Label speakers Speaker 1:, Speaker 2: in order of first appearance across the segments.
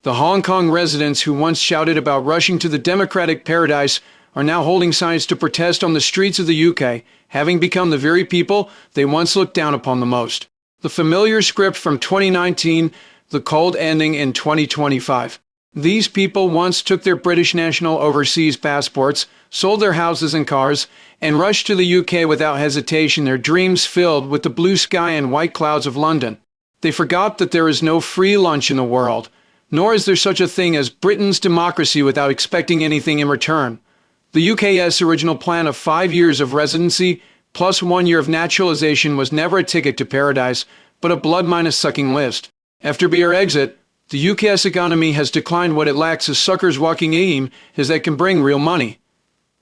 Speaker 1: The Hong Kong residents who once shouted about rushing to the democratic paradise are now holding signs to protest on the streets of the UK, having become the very people they once looked down upon the most. The familiar script from 2019, the cold ending in 2025. These people once took their British national overseas passports, sold their houses and cars, and rushed to the UK without hesitation, their dreams filled with the blue sky and white clouds of London. They forgot that there is no free lunch in the world, nor is there such a thing as Britain's democracy without expecting anything in return. The UK's original plan of 5 years of residency plus 1 year of naturalization was never a ticket to paradise, but a blood-sucking list. After their exit, the UK's economy has declined. What it lacks is suckers walking aim as that can bring real money.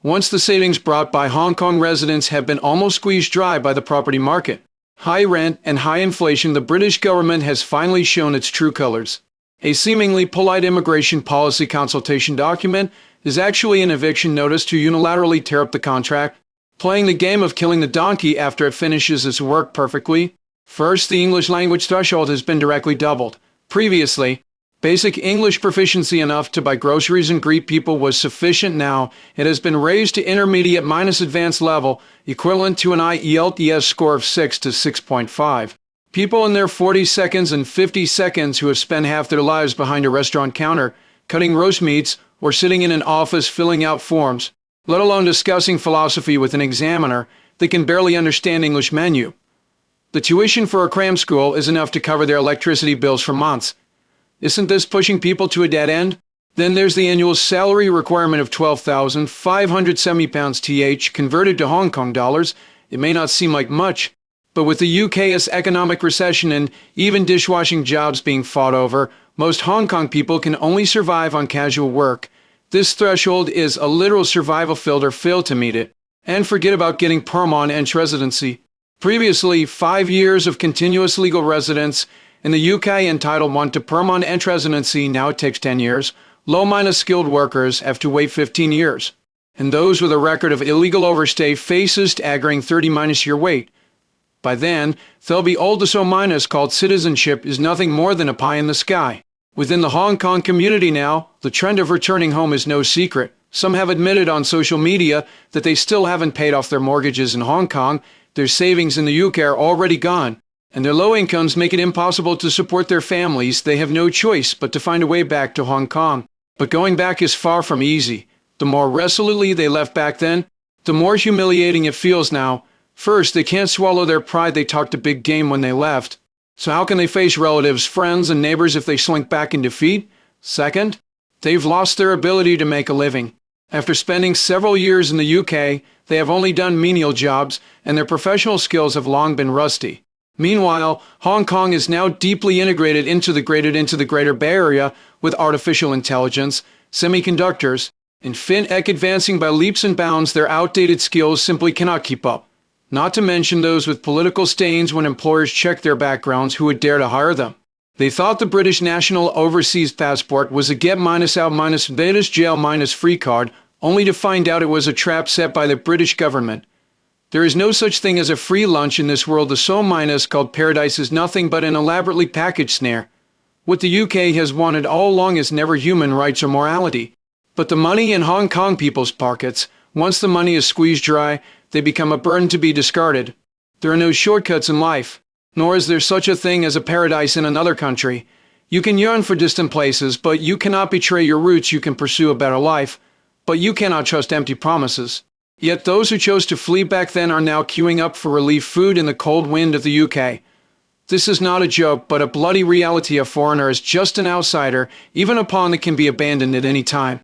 Speaker 1: Once the savings brought by Hong Kong residents have been almost squeezed dry by the property market, high rent and high inflation, the British government has finally shown its true colors. A seemingly polite immigration policy consultation document is actually an eviction notice to unilaterally tear up the contract, playing the game of killing the donkey after it finishes its work perfectly. First, the English language threshold has been directly doubled. Previously, basic English proficiency enough to buy groceries and greet people was sufficient. Now, it has been raised to intermediate minus advanced level, equivalent to an IELTS score of 6 to 6.5. People in their 40 and 50 seconds who have spent half their lives behind a restaurant counter, cutting roast meats, or sitting in an office filling out forms, let alone discussing philosophy with an examiner, they can barely understand English menu. The tuition for a cram school is enough to cover their electricity bills for months. Isn't this pushing people to a dead end? Then there's the annual salary requirement of £12,570 th converted to Hong Kong dollars. It may not seem like much, but with the UK's economic recession and even dishwashing jobs being fought over, most Hong Kong people can only survive on casual work. This threshold is a literal survival filter. Fail to meet it, and forget about getting permanent residency. Previously, 5 years of continuous legal residence in the UK entitled one to permanent residency. Now it takes 10 years. Low-minus skilled workers have to wait 15 years. And those with a record of illegal overstay face a staggering 30-year wait. By then, they'll be old to so minus called citizenship is nothing more than a pie in the sky. Within the Hong Kong community now, the trend of returning home is no secret. Some have admitted on social media that they still haven't paid off their mortgages in Hong Kong, their savings in the UK are already gone, and their low incomes make it impossible to support their families. They have no choice but to find a way back to Hong Kong. But going back is far from easy. The more resolutely they left back then, the more humiliating it feels now. First, they can't swallow their pride. They talked a big game when they left. So how can they face relatives, friends, and neighbors if they slink back in defeat? Second, they've lost their ability to make a living. After spending several years in the UK, they have only done menial jobs, and their professional skills have long been rusty. Meanwhile, Hong Kong is now deeply integrated into the Greater Bay Area with artificial intelligence, semiconductors, and fintech advancing by leaps and bounds. Their outdated skills simply cannot keep up. Not to mention those with political stains when employers check their backgrounds who would dare to hire them. They thought the British national overseas passport was a get-out-British-jail-free card, only to find out it was a trap set by the British government. There is no such thing as a free lunch in this world. The so-minus called paradise is nothing but an elaborately packaged snare. What the UK has wanted all along is never human rights or morality, but the money in Hong Kong people's pockets. Once the money is squeezed dry, they become a burden to be discarded. There are no shortcuts in life, nor is there such a thing as a paradise in another country. You can yearn for distant places, but you cannot betray your roots. You can pursue a better life, but you cannot trust empty promises. Yet those who chose to flee back then are now queuing up for relief food in the cold wind of the UK. This is not a joke, but a bloody reality. A foreigner is just an outsider, even a pawn that can be abandoned at any time.